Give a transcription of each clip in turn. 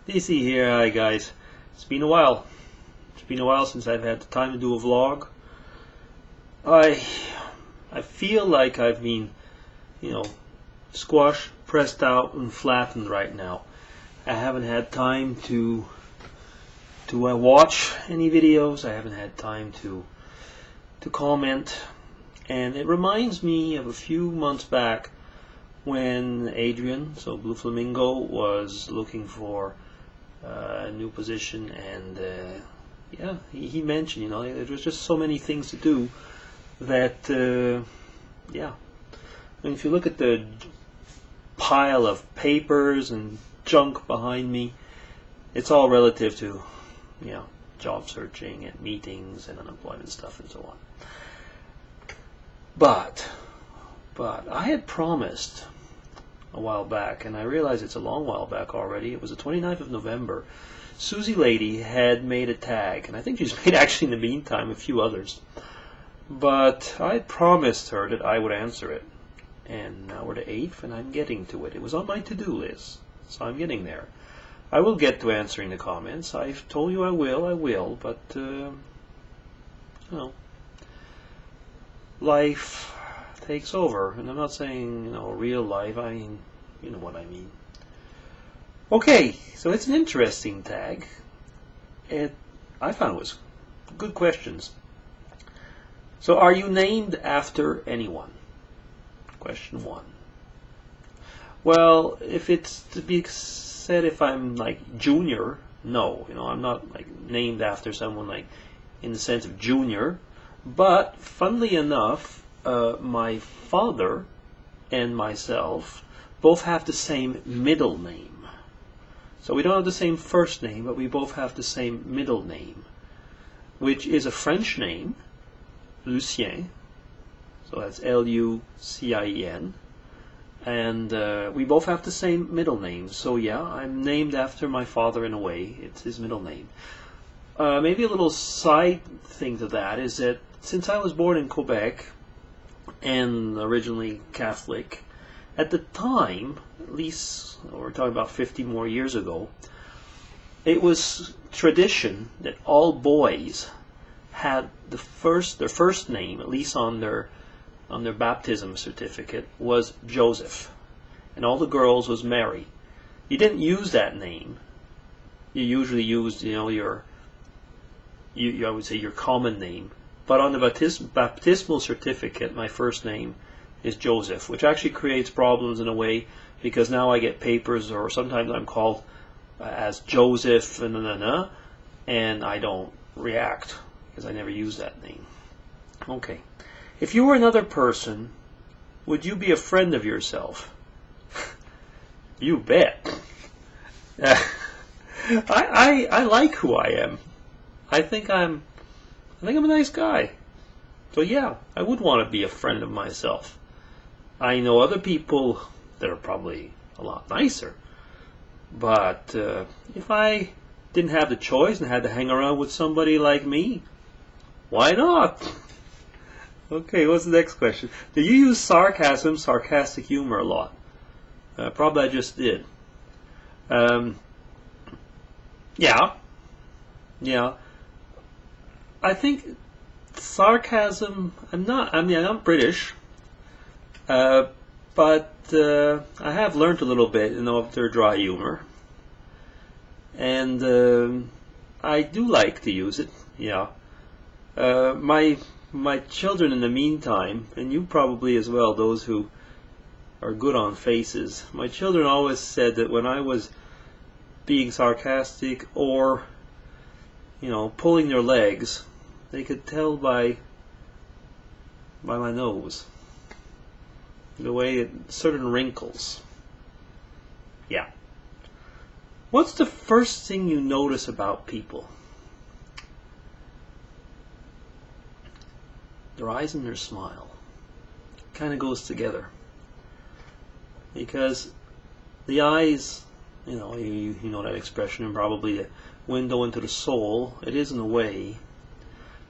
DC here. Hi guys. It's been a while. It's been a while since I've had the time to do a vlog. I feel like I've been, squashed, pressed out, and flattened right now. I haven't had time to watch any videos. I haven't had time to comment, and it reminds me of a few months back when Adrian, so Blue Flamingo, was looking for a new position, and yeah, he mentioned, there was just so many things to do that, yeah. I mean, if you look at the pile of papers and junk behind me, it's all relative to, job searching and meetings and unemployment stuff and so on. But I had promised a while back, and I realize it's a long while back already. It was the 29th of November. Suzielady had made a tag, and I think she's made actually in the meantime a few others. But I promised her that I would answer it, and now we're the 8th, and I'm getting to it. It was on my to-do list, so I'm getting there. I will get to answering the comments. I've told you I will, but life takes over, and I'm not saying real life. I mean, you know what I mean. Okay, so it's an interesting tag, and I found it was good questions. So, are you named after anyone? Question 1. Well, if it's to be said, if I'm like Junior, no, I'm not like named after someone like in the sense of Junior. But funnily enough, my father and myself both have the same middle name. So we don't have the same first name, but we both have the same middle name, which is a French name, Lucien. So that's Lucien. And we both have the same middle name. So yeah, I'm named after my father in a way. It's his middle name. Maybe a little side thing to that is that since I was born in Quebec and originally Catholic, at the time, at least we're talking about 50 more years ago, it was tradition that all boys had their first name, at least on their baptism certificate, was Joseph, and all the girls was Mary. You didn't use that name. You usually used, I would say your common name. But on the baptismal certificate, my first name is Joseph, which actually creates problems in a way, because now I get papers, or sometimes I'm called as Joseph, and I don't react, because I never use that name. Okay. If you were another person, would you be a friend of yourself? You bet. I like who I am. I think I'm a nice guy. So yeah, I would want to be a friend of myself. I know other people that are probably a lot nicer. But if I didn't have the choice and had to hang around with somebody like me, why not? Okay, what's the next question? Do you use sarcasm, sarcastic humor a lot? Probably I just did. Yeah. I think sarcasm, I'm not British, but I have learned a little bit, of their dry humor. And I do like to use it, yeah. My children in the meantime, and you probably as well, those who are good on faces, my children always said that when I was being sarcastic or, pulling their legs, they could tell by my nose, the way certain wrinkles. Yeah. What's the first thing you notice about people? Their eyes and their smile. Kind of goes together. Because the eyes, you know that expression, and probably the window into the soul, it is in a way.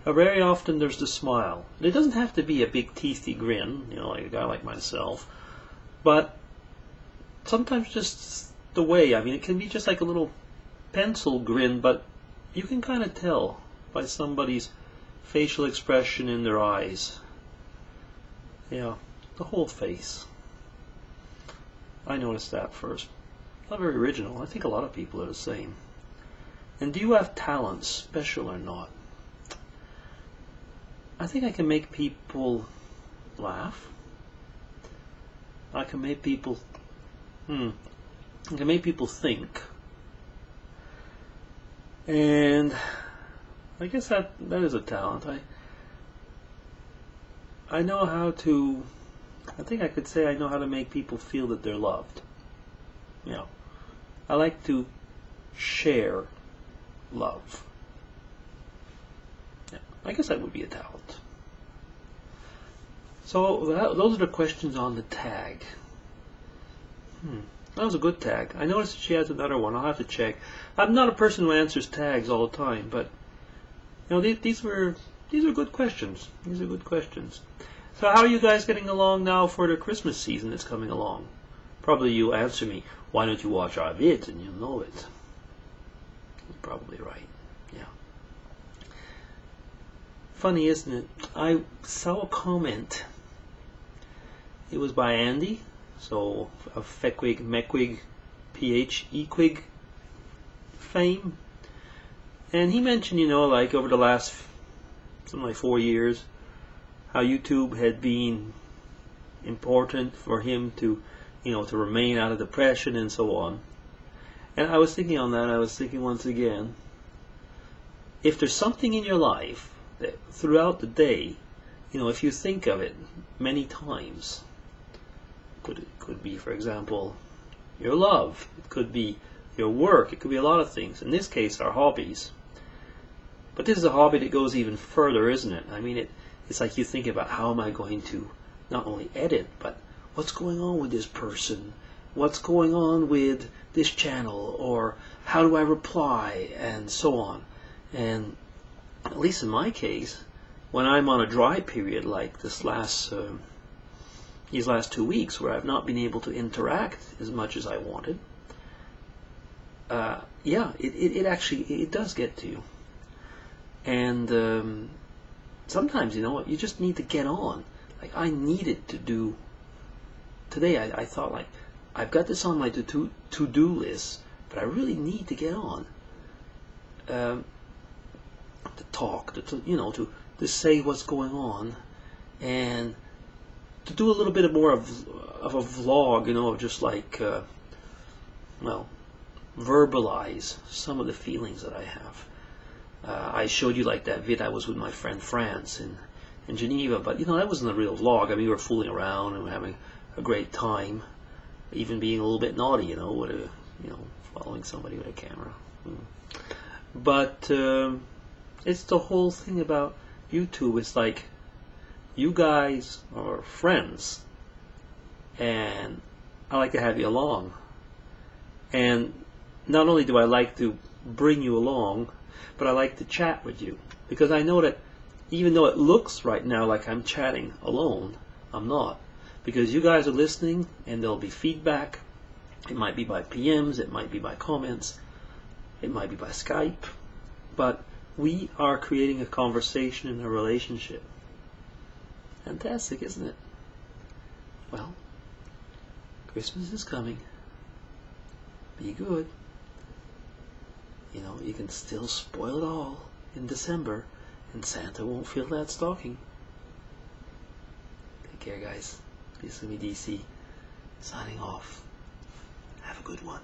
But very often there's the smile. It doesn't have to be a big teethy grin, like a guy like myself. But sometimes just the way, it can be just like a little pencil grin, but you can kind of tell by somebody's facial expression in their eyes. Yeah, the whole face. I noticed that first. Not very original. I think a lot of people are the same. And do you have talents, special or not? I think I can make people laugh. I can make people I can make people think. And I guess that is a talent. I know how to, I think I could say I know how to make people feel that they're loved. You know, I like to share love. Yeah, I guess that would be a talent. So those are the questions on the tag. That was a good tag. I noticed she has another one. I'll have to check. I'm not a person who answers tags all the time, but you know, these are good questions. These are good questions. So how are you guys getting along now for the Christmas season that's coming along? Probably you answer me, why don't you watch our vids and you'll know it. You're probably right. Yeah. Funny, isn't it? I saw a comment. It was by Andy, so of Fequig, Mequig, PH, Equig fame. And he mentioned, you know, like over the last something like 4 years, how YouTube had been important for him to, you know, to remain out of depression and so on. And I was thinking on that, I was thinking once again, if there's something in your life that throughout the day, you know, if you think of it many times, could be, for example, your love, it could be your work, it could be a lot of things. In this case, our hobbies. But this is a hobby that goes even further, isn't it? I mean, it's like you think about how am I going to not only edit, but what's going on with this person? What's going on with this channel? Or how do I reply? And so on. And at least in my case, when I'm on a dry period like this these last 2 weeks where I've not been able to interact as much as I wanted, yeah, it actually does get to you. And sometimes, you know what, you just need to get on. Like I needed to do today. I thought, like, I've got this on my to-do list, but I really need to get on. To talk, to say what's going on, and to do a little bit more of a vlog, you know, just like, well, verbalize some of the feelings that I have. I showed you like that vid I was with my friend France in Geneva, but you know, that wasn't a real vlog. I mean, we were fooling around and we were having a great time, even being a little bit naughty, you know, with following somebody with a camera. But it's the whole thing about YouTube. It's like you guys are friends, and I like to have you along. And not only do I like to bring you along, but I like to chat with you, because I know that even though it looks right now like I'm chatting alone, I'm not, because you guys are listening and there'll be feedback. It might be by PMs, it might be by comments, it might be by Skype, but we are creating a conversation and a relationship. Fantastic, isn't it? Well, Christmas is coming. Be good. You know, you can still spoil it all in December, and Santa won't feel that stocking. Take care, guys. This is me, DC, signing off. Have a good one.